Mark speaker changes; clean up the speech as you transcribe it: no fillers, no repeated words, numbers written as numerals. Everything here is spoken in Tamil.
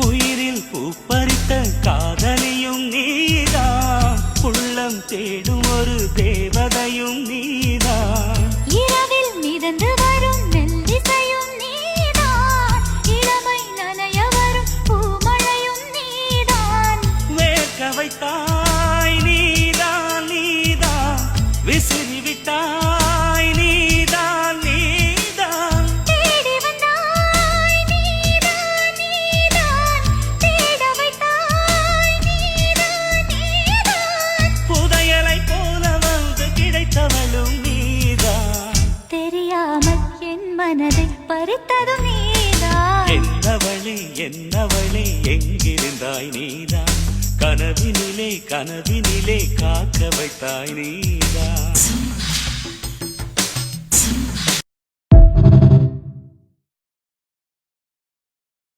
Speaker 1: உயிரில் பூப்பறித்த காதலியும் நீதான், உள்ளம் தேடும் ஒரு தேவதையும் நீதான்.
Speaker 2: இரவில் மிதந்து வரும் மெல்லிசையும் நீதான், இளமை நனைய வரும் பூமழையும் நீதான்.
Speaker 1: வேர்க்க வைத்தாய் நீதான் நீதான், விசிறி விட்டாய் நீதான் நீதான்.
Speaker 2: தேடி வந்தாய் நீதான் நீதான், தேட வைத்தாய் நீதான் நீதான்.
Speaker 1: புதையலை போல வந்து கிடைத்தவளும் நீதான்.
Speaker 2: தெரியாமல் என் மனதை பறித்ததும் நீதான்.
Speaker 1: என்னவளே எங்கிருந்தாய் நீதான், கனவினிலே காக்க வைத்தாய் நீதான்.